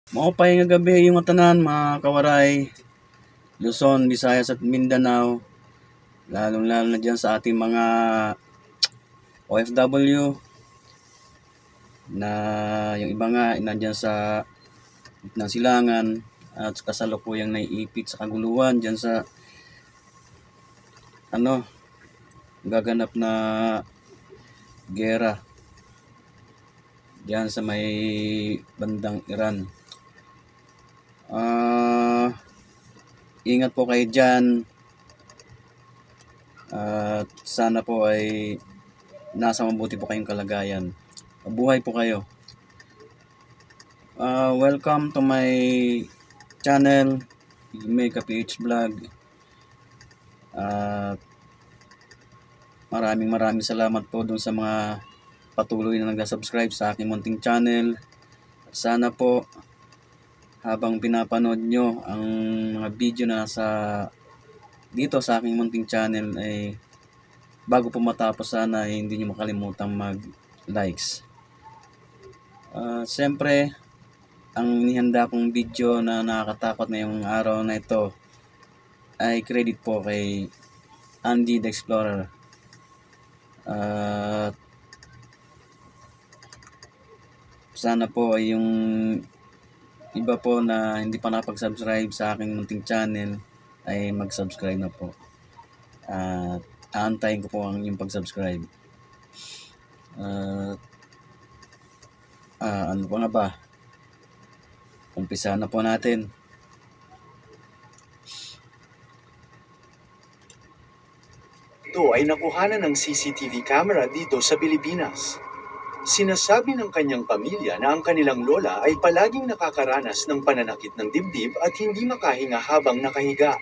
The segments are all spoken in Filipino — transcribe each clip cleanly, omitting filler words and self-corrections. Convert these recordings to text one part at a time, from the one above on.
Maupay nga gabi yung tanan mga kawaray, Luzon, Visayas at Mindanao. Lalong-lalo na dyan sa ating mga OFW na yung iba nga nandyan sa ng silangan at kasalukuyang naiipit sa kaguluhan dyan sa gaganap na gera dyan sa may bandang Iran. Ingat po kayo dyan at sana po ay nasa mabuti po kayong kalagayan. Mabuhay po kayo. Welcome to my channel, Mega PH Vlog. Maraming salamat po dun sa mga patuloy na nag-subscribe sa aking munting channel. At sana po habang pinapanood nyo ang mga video na nasa dito sa aking munting channel ay bago po matapos sana ay hindi nyo makalimutang mag-likes. Siyempre, ang nihanda kong video na nakakatakot ngayong araw na ito ay credit po kay Andy the Explorer. Sana po ay yung iba po na hindi pa nakapag-subscribe sa aking munting channel ay mag-subscribe na po. At aantayin ko po ang inyong pag-subscribe. Ano pa nga ba? Umpisa na po natin. Ito ay nakuhanan ng CCTV camera dito sa Pilipinas. Sinasabi ng kanyang pamilya na ang kanilang lola ay palaging nakakaranas ng pananakit ng dibdib at hindi makahinga habang nakahiga.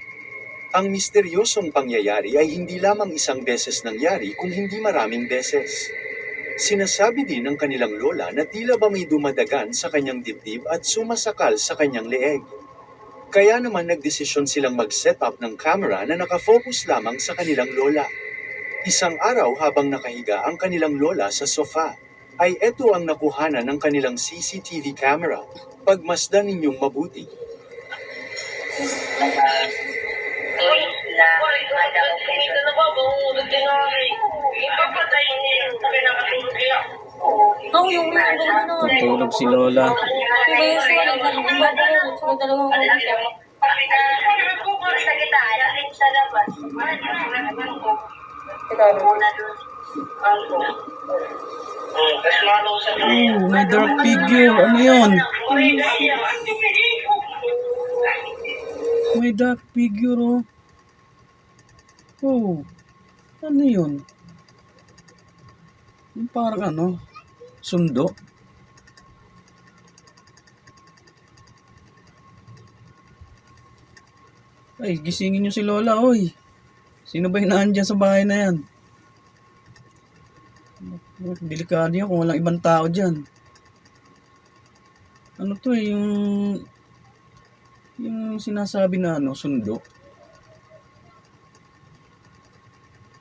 Ang misteryosong pangyayari ay hindi lamang isang beses nangyari kung hindi maraming beses. Sinasabi din ng kanilang lola na tila ba may dumadagan sa kanyang dibdib at sumasakal sa kanyang leeg. Kaya naman nagdesisyon silang mag-set up ng camera na nakafocus lamang sa kanilang lola. Isang araw habang nakahiga ang kanilang lola sa sofa, ay eto ang nakuhanan ng kanilang CCTV camera. Pagmasdan ninyong mabuti. Tutulog si Lola. May dark figure. Ano yun? May dark figure, oh. Oh. Ano yun? Yung parang sundo. Ay, gisingin nyo si Lola, oy. Sino ba hinaan dyan sa bahay na yan? Delikado yan kung walang ibang tao dyan. Ano to yung sinasabi na sundo.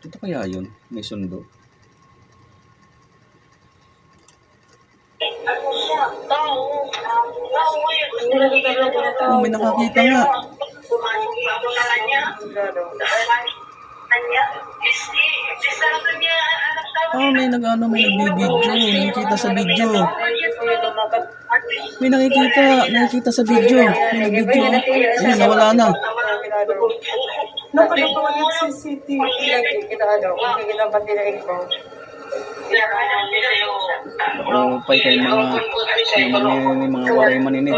Ito kaya yun? May sundo. Oh, may nakakita nga. May nagbibideo. Nakikita sa video. May nakikita sa video. May nagbideo. Ayun, nawala na. Nakatutuwa yung CCTV lagi. Kita ba tinaing ko? Pay kayo mga waray maninig.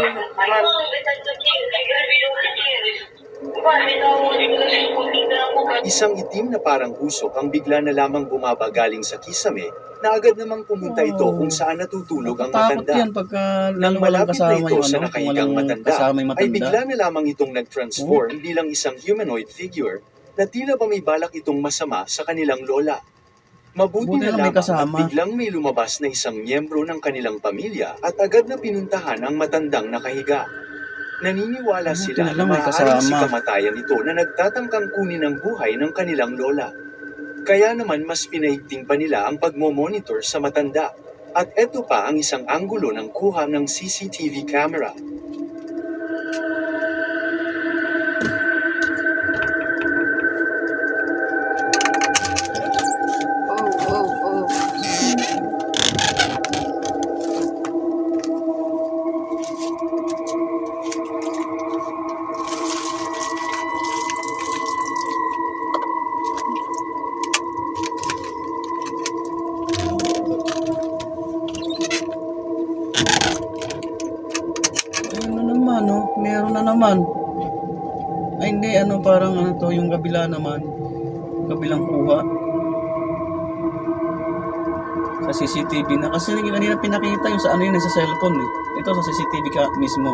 Isang itim na parang usok ang bigla na lamang bumaba galing sa kisame na agad namang pumunta ito kung saan natutulog ang Takot matanda. yan pagka Nang malapit na ito sa kung nakahigang walang matanda, kasama yung ay matanda. bigla na lamang itong nag-transform bilang isang humanoid figure na tila ba may balak itong masama sa kanilang lola. Mabuti Buti na na may lamang at kasama. biglang may lumabas na isang miyembro ng kanilang pamilya at agad na pinuntahan ang matandang nakahiga. Naniniwala Buti sila na na lang may maaaring si kasama. kamatayan ito na nagtatangkang kunin ang buhay ng kanilang lola. Kaya naman mas pinaigting pa nila ang pagmomonitor sa matanda. At eto pa ang isang anggulo ng kuha ng CCTV camera. naman, no? Meron na naman. Ay, hindi, parang to, yung kabila naman. Kabilang kuha. Sa CCTV na. Kasi kanina pinakita yung sa yun, sa cellphone, eh. Ito sa CCTV ka mismo.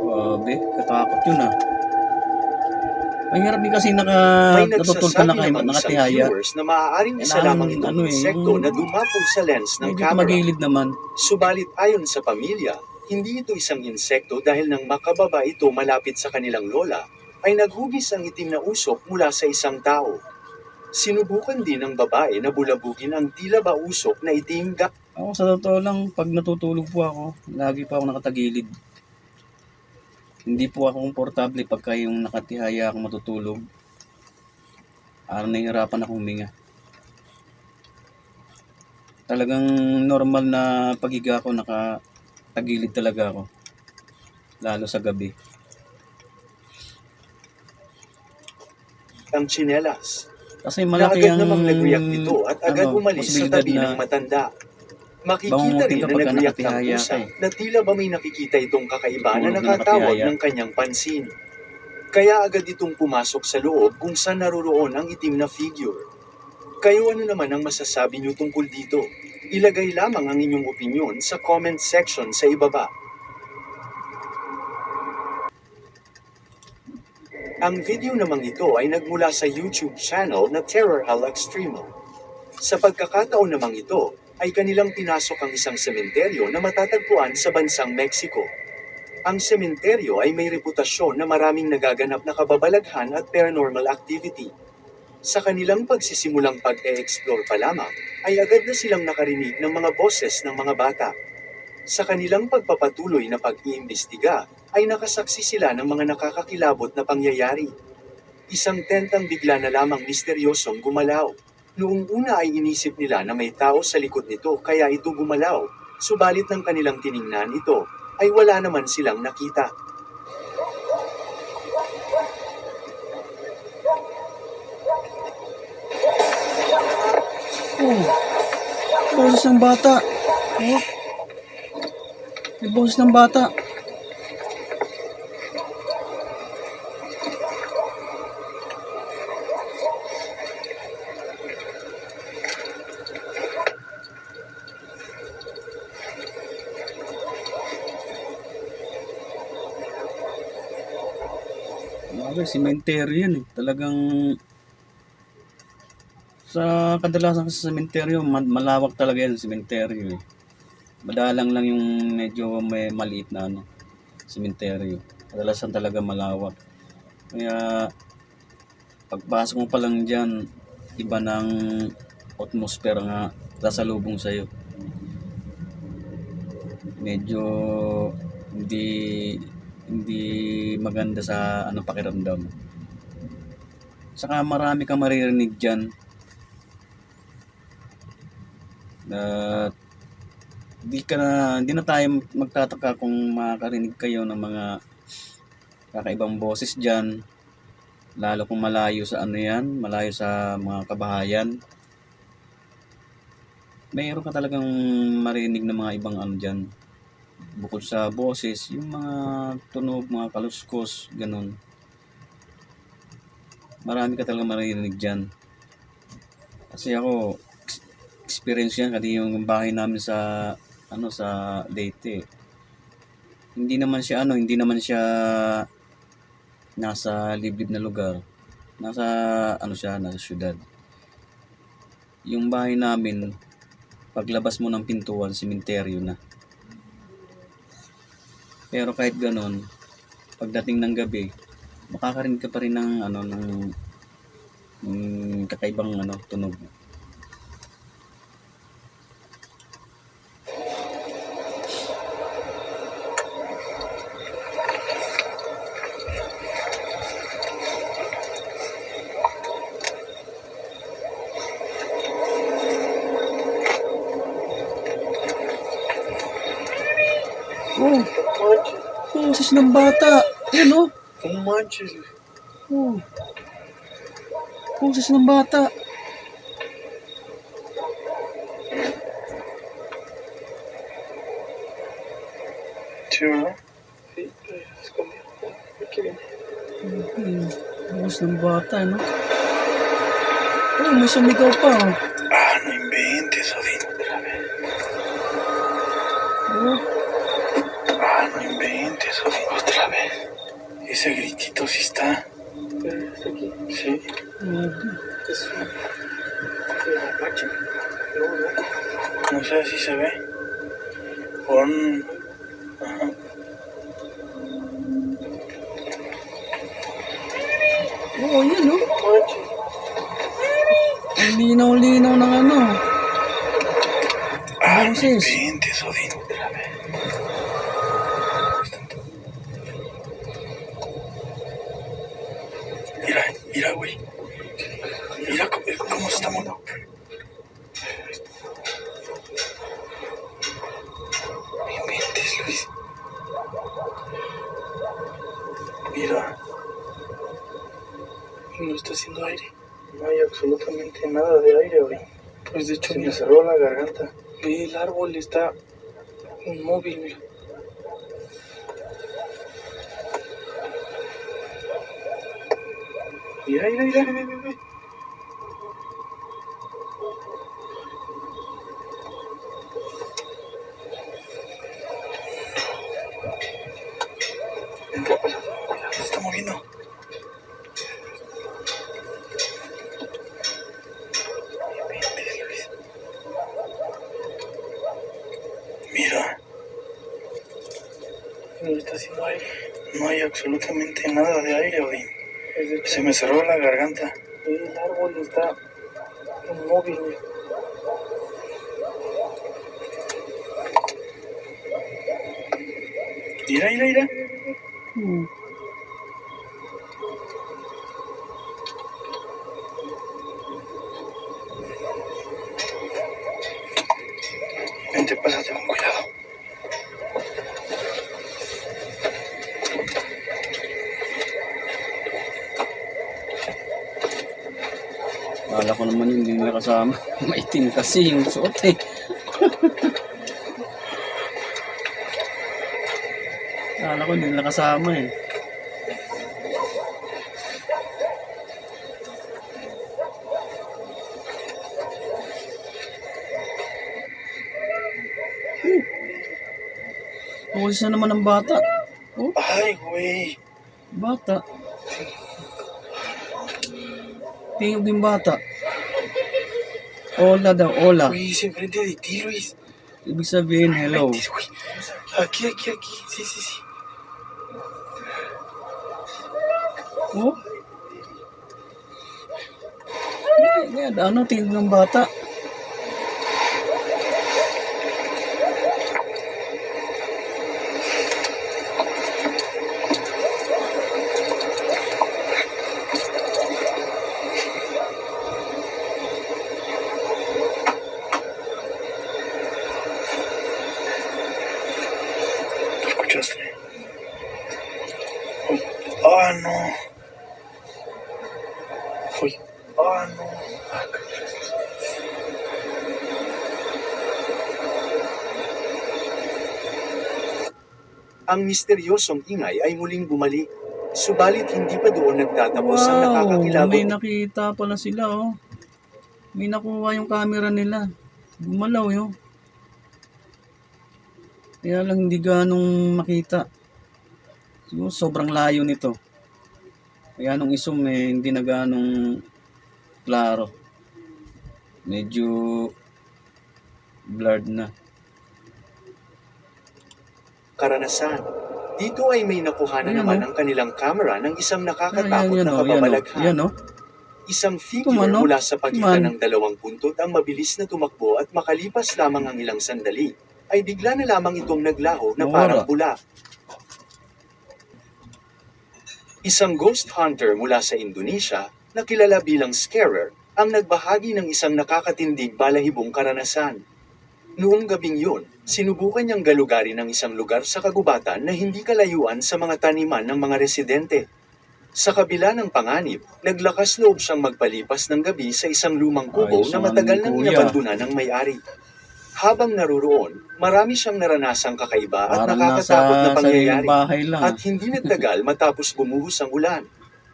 Grabe, katakot yun, ah. Ang hirap din kasi May natutulog ka nagsasabi namang isang nakatihaya. viewers na maaaring isa lamang itong insekto na dumapog sa lens ng Medyo camera. tumagilid naman. Subalit ayon sa pamilya, hindi ito isang insekto dahil nang makababa ito malapit sa kanilang lola, ay naghugis ang itim na usok mula sa isang tao. Sinubukan din ng babae na bulabugin ang tila ba usok na itim Ako sa totoo lang, pag natutulog po ako, lagi po ako nakatagilid. Hindi po ako komportable pagka yung nakatihaya ako matutulog. Nahihirapan akong huminga. Talagang normal na paghiga ko, nakatagilid talaga ako. Lalo sa gabi. ang tsinelas. Kasi Na malaki agad ang namang nag-react ito at agad umalis sa posibilidad tabi na ng matanda. Makikita bangungutin rin ka na pagka nag-react ang nakatihaya pusa ka eh. na tila ba may nakikita itong kakaiba na Tulog na nakatawag nakatihaya. ng kanyang pansin. Kaya agad itong pumasok sa loob kung saan naroroon ang itim na figure. Kayo ano naman ang masasabi niyo tungkol dito? Ilagay lamang ang inyong opinyon sa comment section sa ibaba. Ang video namang ito ay nagmula sa YouTube channel na Terror Al Extremo. Sa pagkakataon namang ito, ay kanilang pinasok ang isang sementeryo na matatagpuan sa bansang Mexico. Ang sementeryo ay may reputasyon na maraming nagaganap na kababalaghan at paranormal activity. Sa kanilang pagsisimulang pag-e-explore pa lamang, ay agad na silang nakarinig ng mga boses ng mga bata. Sa kanilang pagpapatuloy na pag-iimbestiga, ay nakasaksi sila ng mga nakakakilabot na pangyayari. Isang tentang bigla na lamang misteryosong gumalaw. Noong una ay inisip nila na may tao sa likod nito kaya ito gumalaw, subalit ng kanilang tiningnan ito, ay wala naman silang nakita. Oh, boses ng bata. Oh, may boses ng bata. Sementeryo yan eh. Talagang sa kadalasan sa sementeryo, malawak talaga yan sementeryo eh. Madalang lang yung medyo may maliit na sementeryo. Kadalasan talaga malawak. Kaya pagpasok mo pa lang dyan, iba ng atmosphere nga sasalubong sa'yo. Medyo hindi maganda sa pakiramdam. Saka marami kang maririnig dyan na hindi na tayo magtataka kung makakarinig kayo ng mga kakaibang boses dyan, lalo kung malayo sa malayo sa mga kabahayan. Mayroon ka talagang marinig ng mga ibang dyan. Bukod sa boses, yung mga tunog, mga kaluskos, ganun. Marami ka talagang marinig dyan. Kasi ako, experience yan, kasi yung bahay namin sa Leyte. Hindi naman siya nasa liblib na lugar. Nasa syudad. Yung bahay namin, paglabas mo ng pintuan, sementeryo na. Pero kahit ganoon, pagdating ng gabi, makakarinig ka pa rin ng kakaibang tunog. Oh, boses ng bata. Yan oh. Kumanches. Oh. Boses ng bata. Sí, ¿verdad? Sí, escondido. Aquí viene. Bukas ng bata, no? Oh, may sumigaw pa, oh. Ah, no inventes, Odín. Oh, Ah, no inventes, Odín. Otra vez. Ese gritito sí está. Está aquí. Sí. grabe. Es un mapache. No, no. No sé si se ve. Pon. Ajá. Oh, yan, oh. Mapache. Ang linaw-linaw ng ano. Ah, no Boses. inventes, Odín. Mira, mira, güey. Mira cómo se está moviendo. No inventes, Luis. Mira. No está haciendo aire. No hay absolutamente nada de aire, Odín. Pues de hecho, Se me mira, cerró la garganta. ve el árbol, está inmóvil, mira. Mira, mira, mira, ve, ve, ve. Entra, cuidado, se está moviendo. Mira, No está haciendo aire. no hay absolutamente nada de aire, Odín. Pues de hecho, Se me cerró la garganta. ve el árbol, está inmóvil, mira. Mira, mira, mira. Hmm. Vente, pásate con cuidado. Akala ko naman hindi nila kasama. Maitim kasi yung suot, eh. Akala ko hindi nila kasama, eh. Boses na naman ng bata. Oh, Ay, güey. bata. Tingog yung bata. Hola daw, hola. Güey, es enfrente de ti, Luis. Ibig sabihin, hello. Metes, güey. Aquí, aquí, aquí. Sí, sí, sí. Oh? Ano, tingog ng bata. ¿Lo escuchaste? Uy. Ah, no. Uy. Ah, no. Ang misteryosong ingay ay muling bumalik. Subalit hindi pa doon nagtatapos ang Wow, nakakakilabot may nakita pala sila, oh. May nakuha yung camera nila. Gumalaw, yun. Kaya lang hindi ganong makita. Siguro sobrang layo nito. Kaya nung isum, eh, hindi na ganong klaro. Medyo blurred na. karanasan. Dito ay may nakuhanan Ayan, naman oh. ang kanilang camera ng isang Ayan, nakakatakot yan, na oh, yan, oh. kababalaghan. Yan, oh. Isang figure Tumano, mula sa pagitan man. ng dalawang puntot ang mabilis na tumakbo at makalipas lamang ang ilang sandali, ay bigla na lamang itong naglaho na parang Nawala. bula. Isang ghost hunter mula sa Indonesia, na kilala bilang Scarer, ang nagbahagi ng isang nakakatindig balahibong karanasan. Noong gabing yun, sinubukan niyang galugarin ang isang lugar sa kagubatan na hindi kalayuan sa mga taniman ng mga residente. Sa kabila ng panganib, naglakas loob siyang magpalipas ng gabi sa isang lumang kubo Ayos na naman matagal ni nang Kuya. inabandona ng may-ari. Habang naroroon, marami siyang naranasang kakaiba at Parang nakakatakot na nasa sariling pangyayari. bahay lang. At hindi nagtagal matapos bumuhos ang ulan.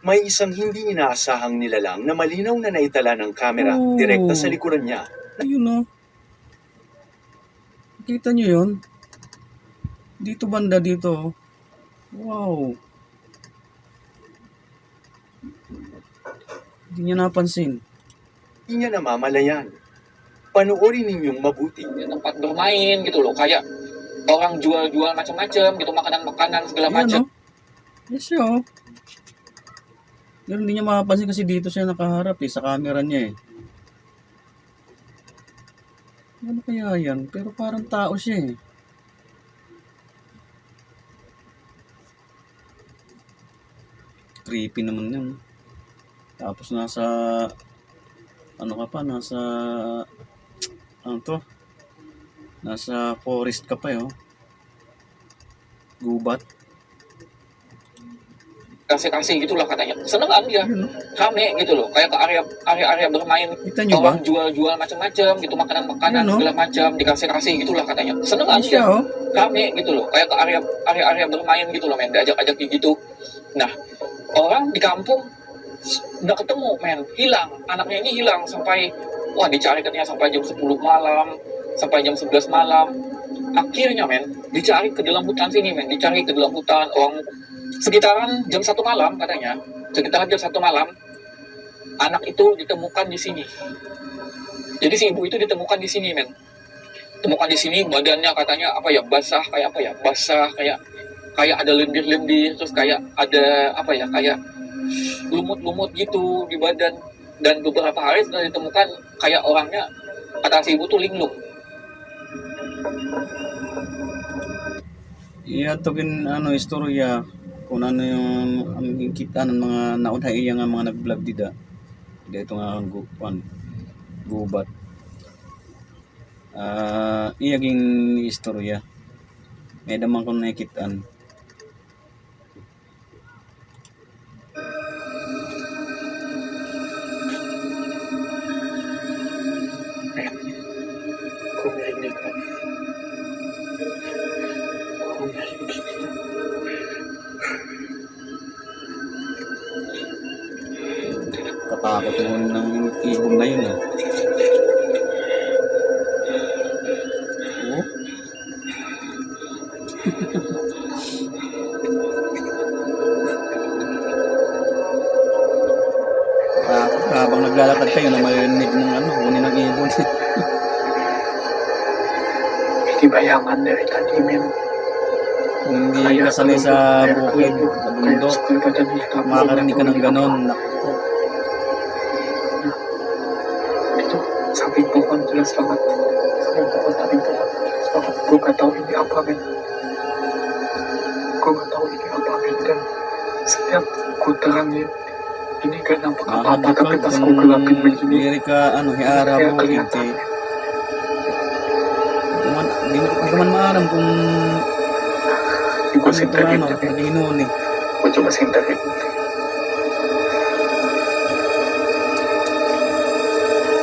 May isang hindi inaasahang nilalang na malinaw na naitala ng kamera Oh. direkta sa likuran niya. Ayun o. Nakita nyo yun? Dito banda dito. Oh. Wow. Hindi niya napansin. Hindi niya namamalayan. Panoorin ninyong mabuti. Tempat bermain gitu loh, kayak orang jual-jual macam-macam gitu, makanan-makanan segala Ayan macam. o. Yes siya o. Pero hindi niya makapansin kasi dito siya nakaharap sa camera niya Ano kaya yan? Pero parang tao siya Creepy naman yun. Tapos nasa nasa forest ka pa gubat. Kasih-kasih gitulah katanya. Senengan dia, Ayun, rame gitu loh, kayak ke area bermain. kita nyo ba? Orang jual-jual macam-macam gitu, makanan-makanan Ayun, no? segala macam, dikasih-kasih gitulah katanya. Senengan Ayun dia, siya rame gitu loh, kayak ke area bermain gitu loh, men, diajak-ajak gitu. Nah, orang di kampung nggak ketemu, men, hilang, anaknya ini hilang sampai dicari katanya sampai jam 10 malam, sampai jam 11 malam. Akhirnya, men, dicari ke dalam hutan sini, men, dicari ke dalam hutan. Orang sekitaran jam 1 malam katanya, sekitaran jam 1 malam anak itu ditemukan di sini. Jadi si ibu itu ditemukan di sini, men. Temukan di sini, badannya katanya basah kayak ada lendir-lendir, terus kayak ada kayak lumut-lumut gitu di badan. Dan beberapa hari setelah ditemukan, kayak orangnya, kata si ibu tuh linglung. Iyatugin istorya kung ano yung ang kita ng mga naunhay nga mga nag-vlog dito nga ang gubat. Iyaging istorya. May damang kung nakikitaan. Kung narinig ka. Kung narinig ka. Katakot mo ng ibong na yun Oh. Habang naglalakad kayo na marinig ng huni ng ibon. Hindi bayangan dari tadi, men. Kung hindi ka sanay sa bukid, sa bundok, makakarinig ka ng ganon. Naku. Itu samping pohon jelas banget. Samping pohon jelas banget. Gue gak tahu ini apa, men. Gue gak tahu ini apa, men. Dan setiap gue terangin, ini gak nampak apa-apa. Tapi pas gue gelapin begini, Diri ka, hiara kayak mo, kelihatan. Hindi ko man maaram kung Gue sinterin, men. naging noon Gue coba sinterin.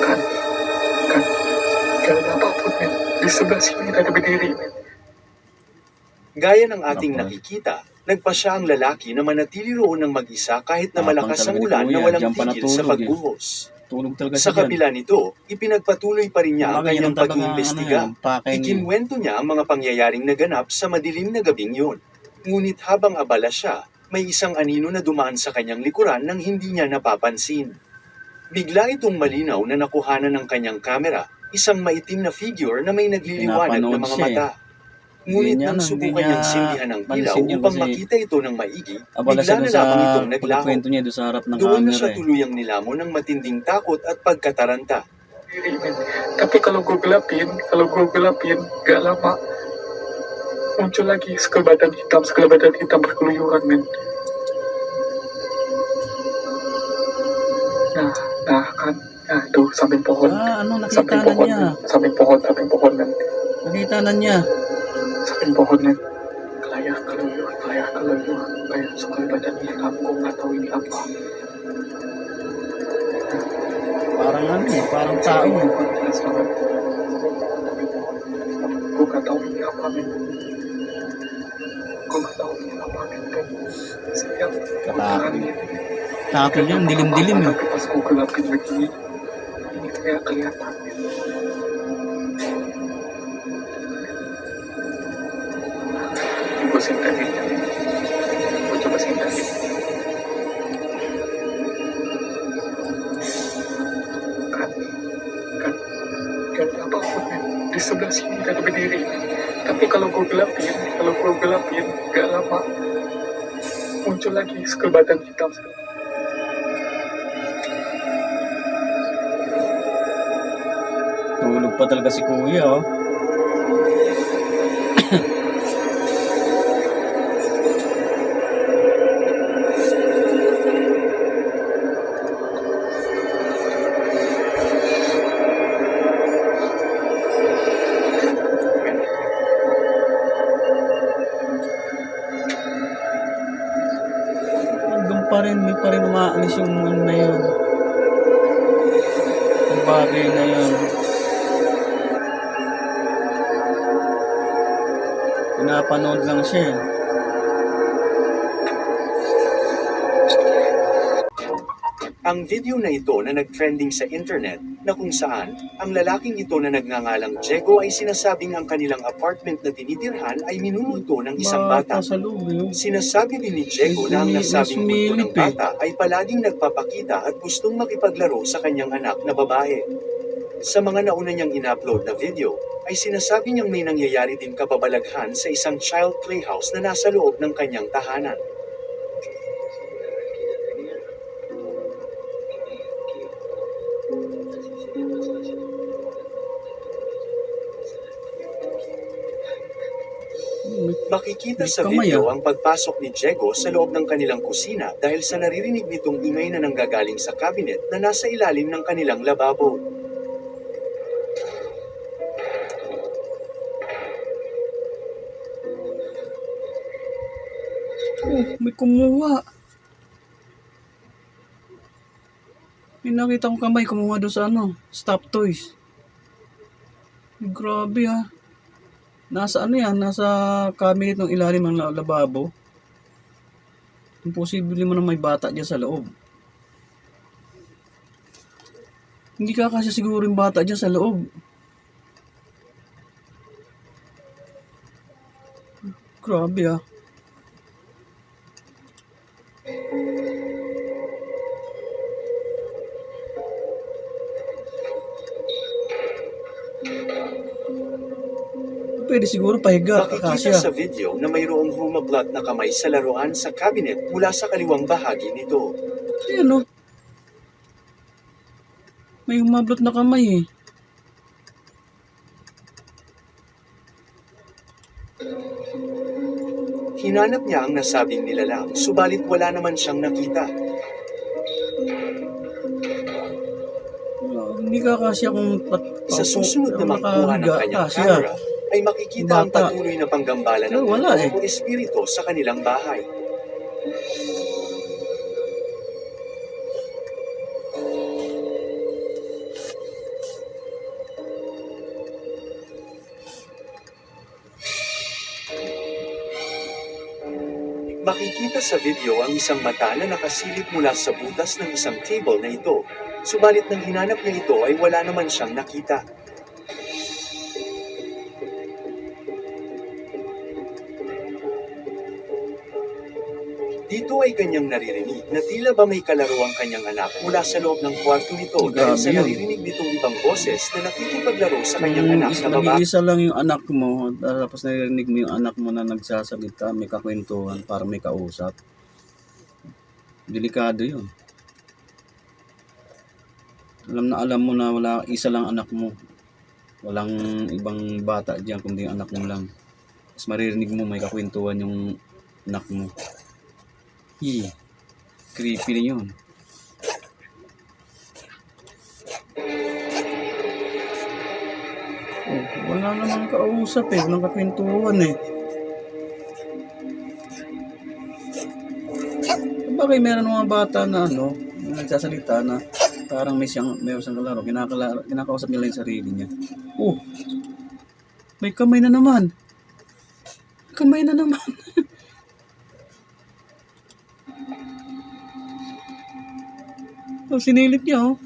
Kan gak ada apapun, men. Di sebelah sini ada berdiri, men. Gaya ng ating Opo. nakikita, nagpa siya ang lalaki na manatili roon ng mag-isa kahit na Tapang malakas ang talaga ni ulan na Kuya, walang diyan pa tigil sa natulog pagbuhos. Tulog talaga Sa siya dyan. kabila nito, ipinagpatuloy pa rin niya ang Kumbaga, yun kanyang ang talaga, pag-iimbestiga. pakay niya. Ikinwento niya ang mga pangyayaring naganap sa madilim na gabing yun. Ngunit habang abala siya, may isang anino na dumaan sa kanyang likuran nang hindi niya napapansin. Bigla itong malinaw na nakuhanan ng kanyang kamera, isang maitim na figure na may nagliliwanag na Pinapanood mga siya mata. Ngunit Hindi niya, nang hindi subukan niya niyang sindihan ang ilaw pansin yun upang kasi makita ito ng maigi, Abala bigla siya na doon sa lamang itong naglaho. pagkwento niya doon sa harap ng Doon na camera siya tuluyang nilamon ng matinding takot at pagkataranta. Berdiri, men. Tapi kalau gue gelapin, gak lama muncul lagi segala badan hitam berkeluyuran, men. Nah kan, nah tuh samping pohon, nakita samping na pohon, niya. men. Samping pohon, men. Nakita na niya. Samping pohon, men. Kelayar keluyur, kayak sekali badan hitam, gue nggak tahu ini apa. Parang parang tao Samping pohon jelas banget. Samping pohon, mga tao hirap amin. Kung mga tao hirap amin po. Saya, Katakot. Takot yan, dilim-dilim eh. Tapi pas aku gelapin lagi, ini kayak kelihatan. Coba sintetin ya. Gua coba sintetin. Kan apa pun di sebelah sini kan berdiri. Tapi kalau gue gelapin, gak lama muncul lagi sekelebatan hitam. Tulog pa talaga si kuya, oh. Doon pa rin, hindi pa rin umaalis yung ano na yun. Yung bagay na yun. Pinapanood lang siya eh. Ang video na ito na nag-trending sa internet na kung saan ang lalaking ito na nagngangalang Diego ay sinasabing ang kanilang apartment na tinitirhan ay minumulto ng isang bata. Sa loob yun. Sinasabi din ni Diego na ang nasabing multo ng bata ay palaging nagpapakita at gustong makipaglaro sa kanyang anak na babae. Sa mga nauna niyang in-upload na video, ay sinasabi niyang may nangyayari din kababalaghan sa isang child playhouse na nasa loob ng kanyang tahanan. Makikita sa Kamay, video ang pagpasok ni Diego sa loob ng kanilang kusina dahil sa naririnig nitong ingay na nanggagaling sa cabinet na nasa ilalim ng kanilang lababo. Oh, may kumuha. May nakita kong kamay kumuha doon sa ano, stop toys. Grabe ah. Nasa ano yan, nasa cabinet ng ilalim ng lababo. Imposible mo na may bata dyan sa loob. Hindi ka kasi siguro yung bata dyan sa loob. Grabe ah. Pwede siguro pahiga, Makikita akasya. sa video na mayroong humablat na kamay sa laruan sa cabinet mula sa kaliwang bahagi nito. Ayan o. May humablot na kamay eh. Hinanap niya ang nasabing nilalang, subalit wala naman siyang nakita. Hindi ka kasya kung Sa susunod na magkuha ng kanyang camera, ay makikita ang Bata. patuloy na panggambala ng Wala eh. o espiritu sa kanilang bahay. Makikita sa video ang isang mata na nakasilip mula sa butas ng isang table na ito. Subalit nang hinanap niya ito ay wala naman siyang nakita. Dito ay kanyang naririnig na tila ba may kalaro ang kanyang anak mula sa loob ng kwarto nito dahil sa Grabe yun. naririnig nitong ibang boses na nakikipaglaro sa kanyang anak na babae. Nag-iisa lang yung anak mo, tapos narinig mo yung anak mo na nagsasalita, may kakwentuhan, para may kausap. Delikado yun. Alam mo na wala, isa lang anak mo. Walang ibang bata diyan kundi yung anak mo lang. Tapos maririnig mo may kakwentuhan yung anak mo. Creepy na yun. Oh, wala namang kausap eh, walang kakwentuhan eh. Bagay meron mga bata na ano, nagsasalita na parang may siyang kalaro, kinakausap niya lang yung sarili niya. Oh, May kamay na naman. Kamay na naman. Oh, sinilip niya, oh.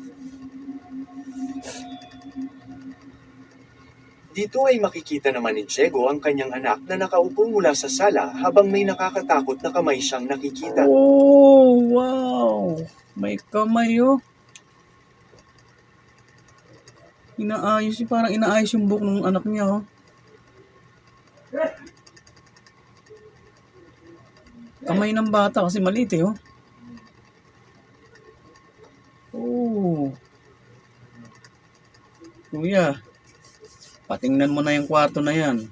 Dito ay makikita naman ni Diego ang kanyang anak na nakaupo mula sa sala habang may nakakatakot na kamay siyang nakikita. Oh, wow. May kamay, oh. Parang inaayos yung buhok ng anak niya, oh. Kamay ng bata kasi maliit, eh, oh. Oh. Kuya, patingnan mo na yung kwarto na yan.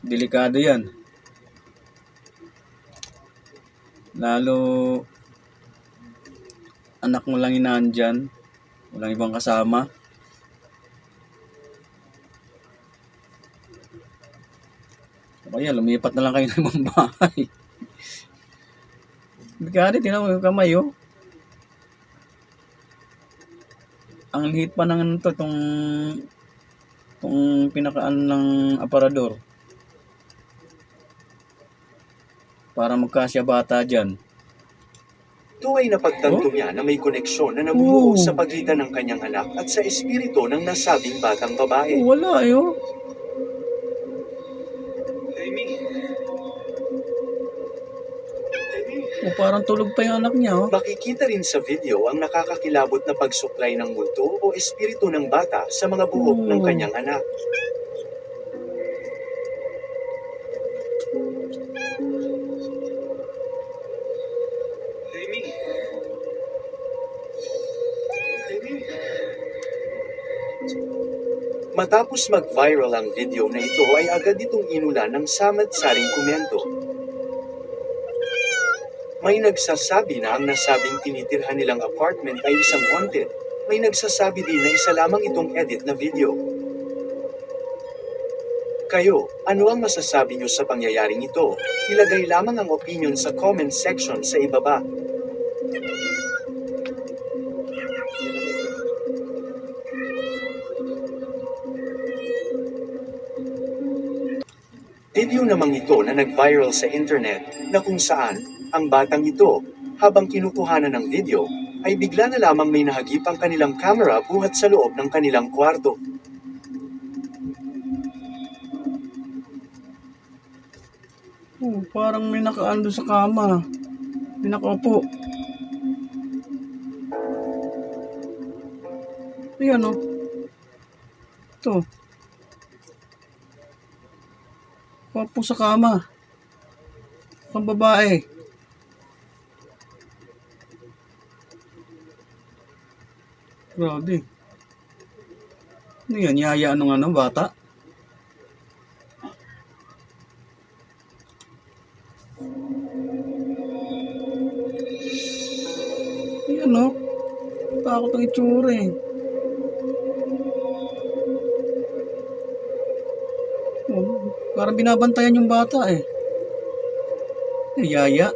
Delikado yan. Lalo, anak mo lang inandyan. Walang ibang kasama. O kaya, lumipat na lang kayo ng ibang bahay. Delikado, tingnan mo yung kamay, oh. Ang liit pa ng ano to, itong pinakaan ng aparador. Para magkasya bata dyan. Ito ay napagtanto niya na may koneksyon na nabubuo sa pagitan ng kanyang anak at sa espiritu ng nasabing batang babae. Wala, eh, oh. Oh, parang tulog pa yung anak niya, oh. Makikita rin sa video ang nakakakilabot na pagsuklay ng multo o espiritu ng bata sa mga buhok ng kanyang anak. Matapos mag-viral ang video na ito ay agad itong inulan ng samad-saring komento. May nagsasabi na ang nasabing tinitirhan nilang apartment ay isang haunted. May nagsasabi din na isa lamang itong edit na video. Kayo, ano ang masasabi niyo sa pangyayaring ito? Ilagay lamang ang opinion sa comment section sa ibaba. Video namang ito na nag-viral sa internet na kung saan ang batang ito, habang kinukuhanan ng video, ay bigla na lamang may nahagip ang kanilang camera buhat sa loob ng kanilang kwarto. Oh, parang may nakaando sa kama. May nakaupo. Ayan, oh. Ito. Nakaupo sa kama. Ang babae. Grabe. Ano yan? Yaya anong ano, bata? Ayan, oh. Takot ang itsura, eh. Oh, parang binabantayan yung bata, eh. Yaya.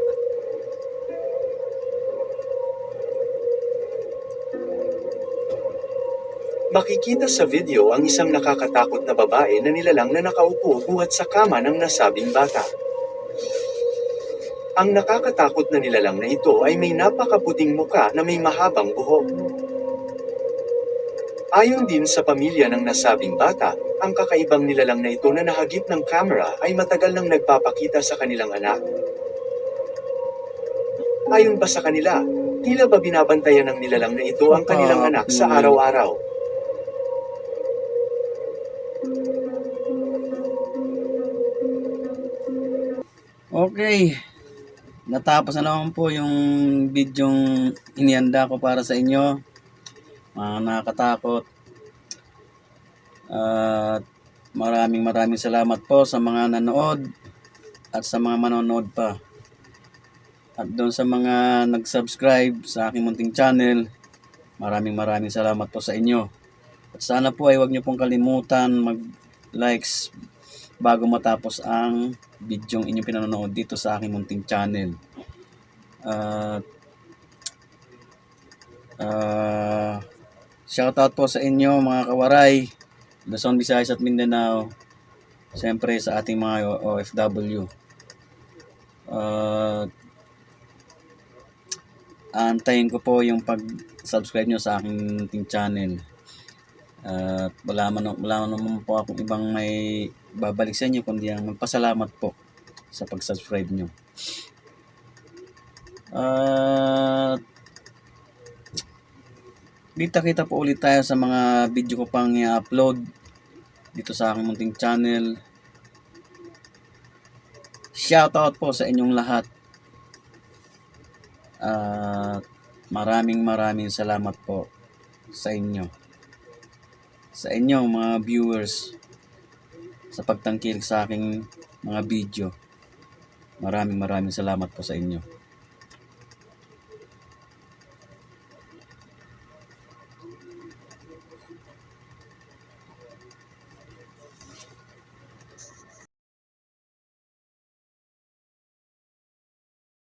Makikita sa video ang isang nakakatakot na babae na nilalang na nakaupo buhat sa kama ng nasabing bata. Ang nakakatakot na nilalang na ito ay may napakaputing muka na may mahabang buhok. Ayon din sa pamilya ng nasabing bata, ang kakaibang nilalang na ito na nahagip ng camera ay matagal nang nagpapakita sa kanilang anak. Ayon pa sa kanila, tila ba binabantayan ng nilalang na ito ang kanilang anak sa araw-araw. Okay. Natapos na naman po yung bidyong inihanda ko para sa inyo. Mga nakakatakot. At maraming salamat po sa mga nanood at sa mga manonood pa. At doon sa mga nag-subscribe sa aking munting channel, maraming salamat po sa inyo. At sana po ay huwag niyo pong kalimutan mag-likes bago matapos ang bidyong inyong pinanonood dito sa aking munting channel. Shoutout po sa inyo mga kawaray Luzon, Visayas at Mindanao. Siyempre sa ating mga OFW. Aantayin ko po yung pag-subscribe nyo sa aking munting channel. Wala naman po akong ibang may babalik sa inyo kundi ang magpasalamat po sa pag-subscribe nyo. Kita po ulit tayo sa mga video ko pang i-upload dito sa aking munting channel. Shoutout po sa inyong lahat. Maraming salamat po sa inyo. Sa inyong mga viewers sa pagtangkilik sa aking mga video. Maraming salamat po sa inyo.